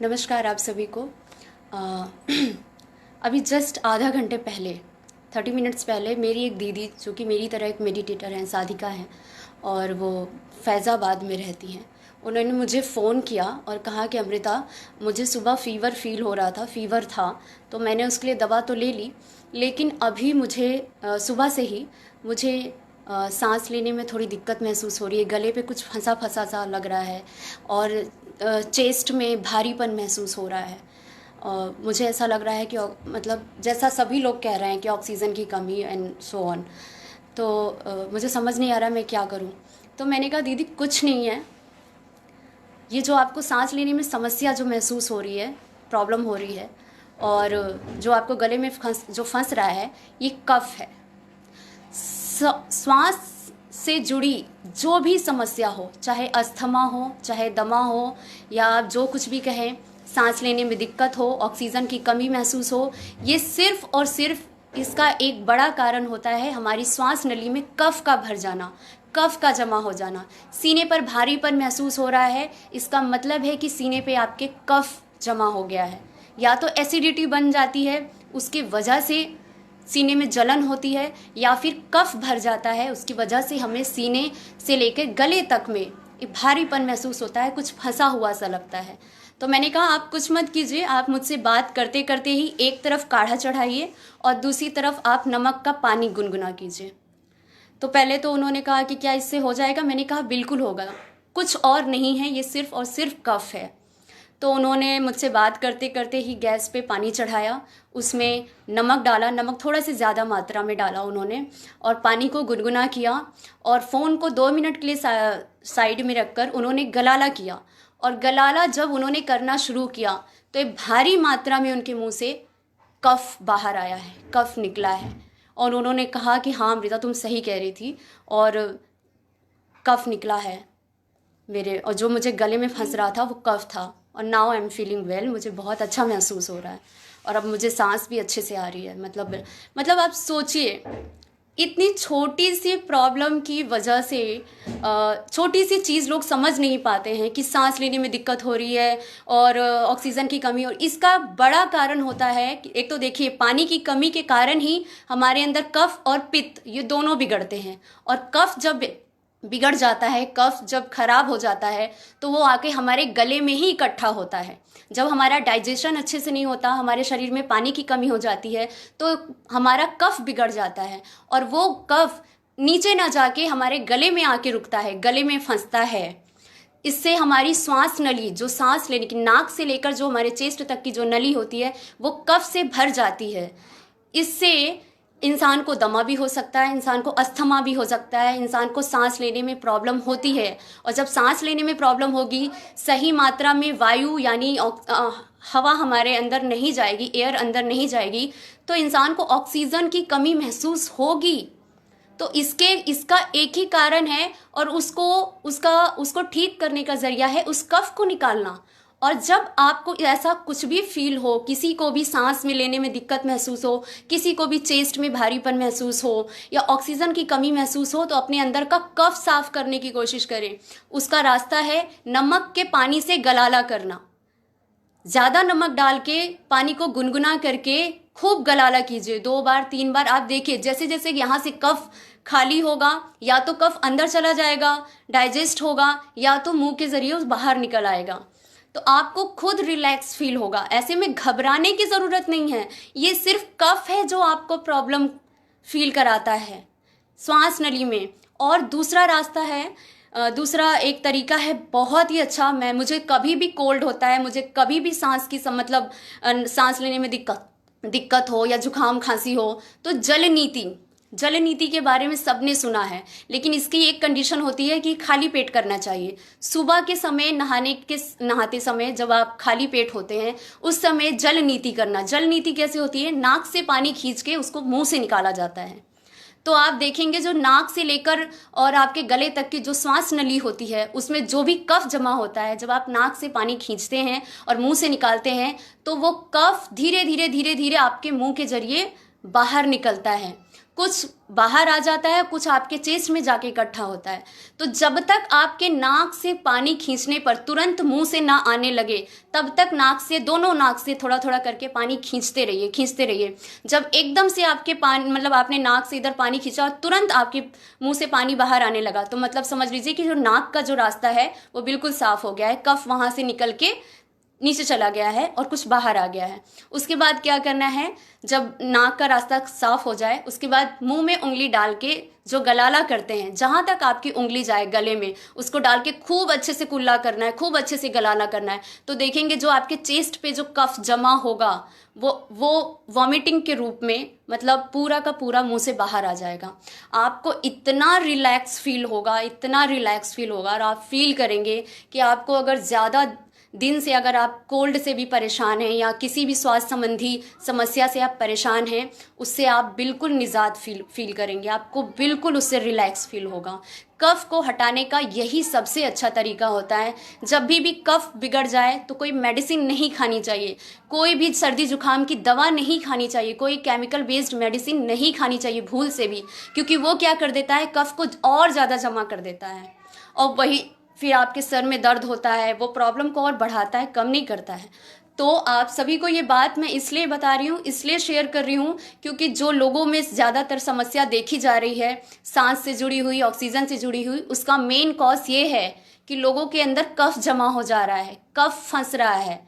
नमस्कार आप सभी को। अ, अभी जस्ट आधा घंटे पहले 30 मिनट्स पहले मेरी एक दीदी जो कि मेरी तरह एक मेडिटेटर हैं, साधिका हैं और वो फैज़ाबाद में रहती हैं। उन्होंने मुझे फ़ोन किया और कहा कि अमृता, मुझे सुबह फ़ीवर फ़ील हो रहा था, फ़ीवर था, तो मैंने उसके लिए दवा तो ले ली, लेकिन अभी मुझे सुबह से ही मुझे सांस लेने में थोड़ी दिक्कत महसूस हो रही है। गले पे कुछ फंसा फंसा सा लग रहा है और चेस्ट में भारीपन महसूस हो रहा है। मुझे ऐसा लग रहा है कि मतलब जैसा सभी लोग कह रहे हैं कि ऑक्सीजन की कमी एंड सो ऑन। तो मुझे समझ नहीं आ रहा मैं क्या करूं। तो मैंने कहा दीदी कुछ नहीं है, ये जो आपको सांस लेने में समस्या जो महसूस हो रही है, प्रॉब्लम हो रही है और जो आपको गले में फंस रहा है, ये कफ है। श्वास से जुड़ी जो भी समस्या हो, चाहे अस्थमा हो, चाहे दमा हो, या आप जो कुछ भी कहें, सांस लेने में दिक्कत हो, ऑक्सीजन की कमी महसूस हो, ये सिर्फ और सिर्फ इसका एक बड़ा कारण होता है हमारी श्वास नली में कफ का भर जाना, कफ का जमा हो जाना। सीने पर भारीपन महसूस हो रहा है, इसका मतलब है कि सीने पे आपके कफ जमा हो गया है। या तो एसिडिटी बन जाती है, उसकी वजह से सीने में जलन होती है, या फिर कफ भर जाता है, उसकी वजह से हमें सीने से लेकर गले तक में एक भारीपन महसूस होता है, कुछ फंसा हुआ सा लगता है। तो मैंने कहा आप कुछ मत कीजिए, आप मुझसे बात करते करते ही एक तरफ काढ़ा चढ़ाइए और दूसरी तरफ आप नमक का पानी गुनगुना कीजिए। तो पहले तो उन्होंने कहा कि क्या इससे हो जाएगा? मैंने कहा बिल्कुल होगा, कुछ और नहीं है, ये सिर्फ और सिर्फ कफ है। तो उन्होंने मुझसे बात करते करते ही गैस पे पानी चढ़ाया, उसमें नमक डाला, नमक थोड़ा सी ज़्यादा मात्रा में डाला उन्होंने, और पानी को गुनगुना किया और फ़ोन को 2 मिनट के लिए साइड में रखकर उन्होंने गलाला किया। और गलाला जब उन्होंने करना शुरू किया तो एक भारी मात्रा में उनके मुंह से कफ बाहर आया है, कफ निकला है। और उन्होंने कहा कि हाँ अमृता तुम सही कह रही थी, और कफ निकला है मेरे, और जो मुझे गले में फंस रहा था वो कफ था। और now I am feeling well, मुझे बहुत अच्छा महसूस हो रहा है और अब मुझे सांस भी अच्छे से आ रही है। मतलब आप सोचिए, इतनी छोटी सी प्रॉब्लम की वजह से, छोटी सी चीज़ लोग समझ नहीं पाते हैं कि सांस लेने में दिक्कत हो रही है और ऑक्सीजन की कमी, और इसका बड़ा कारण होता है कि एक तो देखिए पानी की कमी के कारण ही हमारे अंदर कफ और पित्त ये दोनों बिगड़ते हैं। और कफ जब बिगड़ जाता है, कफ जब खराब हो जाता है, तो वो आके हमारे गले में ही इकट्ठा होता है। जब हमारा डाइजेशन अच्छे से नहीं होता, हमारे शरीर में पानी की कमी हो जाती है, तो हमारा कफ बिगड़ जाता है और वो कफ नीचे ना जाके हमारे गले में आके रुकता है, गले में फंसता है। इससे हमारी श्वास नली, जो सांस लेने की, नाक से लेकर जो हमारे चेस्ट तक की जो नली होती है, वो कफ से भर जाती है। इससे इंसान को दमा भी हो सकता है, इंसान को अस्थमा भी हो सकता है, इंसान को सांस लेने में प्रॉब्लम होती है। और जब सांस लेने में प्रॉब्लम होगी, सही मात्रा में वायु यानी हवा हमारे अंदर नहीं जाएगी, एयर अंदर नहीं जाएगी, तो इंसान को ऑक्सीजन की कमी महसूस होगी। तो इसका एक ही कारण है, और उसको ठीक करने का जरिया है उस कफ को निकालना। और जब आपको ऐसा कुछ भी फील हो, किसी को भी सांस में लेने में दिक्कत महसूस हो, किसी को भी चेस्ट में भारीपन महसूस हो या ऑक्सीजन की कमी महसूस हो, तो अपने अंदर का कफ साफ करने की कोशिश करें। उसका रास्ता है नमक के पानी से गलाला करना। ज़्यादा नमक डाल के पानी को गुनगुना करके खूब गलाला कीजिए, 2 बार 3 बार। आप देखिए जैसे जैसे यहाँ से कफ खाली होगा, या तो कफ अंदर चला जाएगा, डाइजेस्ट होगा, या तो मुंह के जरिए बाहर निकल आएगा। तो आपको खुद रिलैक्स फील होगा। ऐसे में घबराने की ज़रूरत नहीं है, ये सिर्फ कफ है जो आपको प्रॉब्लम फील कराता है श्वास नली में। और दूसरा रास्ता है, दूसरा एक तरीका है बहुत ही अच्छा। मुझे कभी भी कोल्ड होता है, मुझे कभी भी सांस की सांस लेने में दिक्कत हो या जुकाम खांसी हो, तो जल नीति के बारे में सबने सुना है, लेकिन इसकी एक कंडीशन होती है कि खाली पेट करना चाहिए। सुबह के समय नहाते समय जब आप खाली पेट होते हैं, उस समय जल नीति करना। जल नीति कैसे होती है? नाक से पानी खींच के उसको मुंह से निकाला जाता है। तो आप देखेंगे जो नाक से लेकर और आपके गले तक की जो श्वास नली होती है, उसमें जो भी कफ जमा होता है, जब आप नाक से पानी खींचते हैं और मुंह से निकालते हैं, तो वो कफ धीरे धीरे आपके मुंह के जरिए बाहर निकलता है। कुछ बाहर आ जाता है, कुछ आपके चेस्ट में जाके इकट्ठा होता है। तो जब तक आपके नाक से पानी खींचने पर तुरंत मुंह से ना आने लगे, तब तक नाक से, दोनों नाक से थोड़ा थोड़ा करके पानी खींचते रहिए, खींचते रहिए। जब एकदम से आपके पानी, मतलब आपने नाक से इधर पानी खींचा और तुरंत आपके मुंह से पानी बाहर आने लगा, तो मतलब समझ लीजिए कि जो नाक का जो रास्ता है वो बिल्कुल साफ हो गया है, कफ वहां से निकल के नीचे चला गया है और कुछ बाहर आ गया है। उसके बाद क्या करना है, जब नाक का रास्ता साफ हो जाए, उसके बाद मुंह में उंगली डाल के जो गलाला करते हैं, जहाँ तक आपकी उंगली जाए गले में, उसको डाल के खूब अच्छे से कुल्ला करना है, खूब अच्छे से गलाला करना है। तो देखेंगे जो आपके चेस्ट पे जो कफ जमा होगा वो वॉमिटिंग के रूप में, मतलब पूरा का पूरा मुंह से बाहर आ जाएगा। आपको इतना रिलैक्स फील होगा, इतना रिलैक्स फील होगा, और आप फील करेंगे कि आपको अगर ज़्यादा दिन से, अगर आप कोल्ड से भी परेशान हैं या किसी भी स्वास्थ्य संबंधी समस्या से आप परेशान हैं, उससे आप बिल्कुल निजात फील करेंगे, आपको बिल्कुल उससे रिलैक्स फील होगा। कफ को हटाने का यही सबसे अच्छा तरीका होता है। जब भी कफ बिगड़ जाए तो कोई मेडिसिन नहीं खानी चाहिए, कोई भी सर्दी जुकाम की दवा नहीं खानी चाहिए, कोई केमिकल बेस्ड मेडिसिन नहीं खानी चाहिए भूल से भी, क्योंकि वो क्या कर देता है, कफ को और ज़्यादा जमा कर देता है, और वही फिर आपके सर में दर्द होता है, वो प्रॉब्लम को और बढ़ाता है, कम नहीं करता है। तो आप सभी को ये बात मैं इसलिए बता रही हूँ, इसलिए शेयर कर रही हूँ, क्योंकि जो लोगों में ज़्यादातर समस्या देखी जा रही है सांस से जुड़ी हुई, ऑक्सीजन से जुड़ी हुई, उसका मेन कॉज ये है कि लोगों के अंदर कफ जमा हो जा रहा है, कफ फंस रहा है।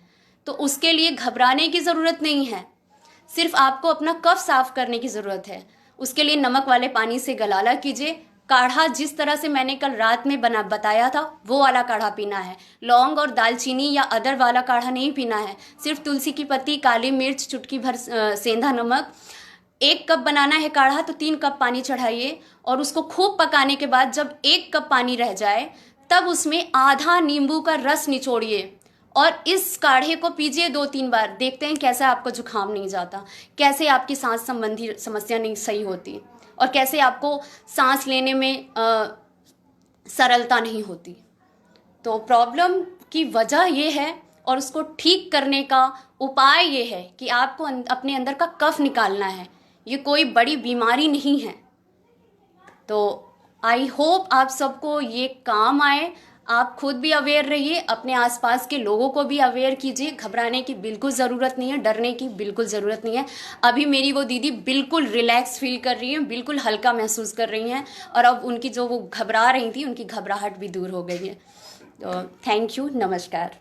तो उसके लिए घबराने की ज़रूरत नहीं है, सिर्फ आपको अपना कफ साफ करने की ज़रूरत है। उसके लिए नमक वाले पानी से गलाला कीजिए, काढ़ा जिस तरह से मैंने कल रात में बताया था वो वाला काढ़ा पीना है। लौंग और दालचीनी या अदर वाला काढ़ा नहीं पीना है, सिर्फ तुलसी की पत्ती, काली मिर्च, चुटकी भर सेंधा नमक। 1 कप बनाना है काढ़ा तो 3 कप पानी चढ़ाइए, और उसको खूब पकाने के बाद जब 1 कप पानी रह जाए, तब उसमें आधा नींबू का रस निचोड़िए और इस काढ़े को पीजिए 2-3 बार। देखते हैं कैसे आपको जुकाम नहीं जाता, कैसे आपकी सांस संबंधी समस्या नहीं सही होती, और कैसे आपको सांस लेने में सरलता नहीं होती। तो प्रॉब्लम की वजह ये है, और उसको ठीक करने का उपाय ये है कि आपको अपने अंदर का कफ निकालना है। ये कोई बड़ी बीमारी नहीं है। तो आई होप आप सबको ये काम आए। आप खुद भी अवेयर रहिए, अपने आसपास के लोगों को भी अवेयर कीजिए। घबराने की बिल्कुल ज़रूरत नहीं है, डरने की बिल्कुल ज़रूरत नहीं है। अभी मेरी वो दीदी बिल्कुल रिलैक्स फील कर रही हैं, बिल्कुल हल्का महसूस कर रही हैं, और अब उनकी जो वो घबरा रही थी, उनकी घबराहट भी दूर हो गई है। तो थैंक यू, नमस्कार।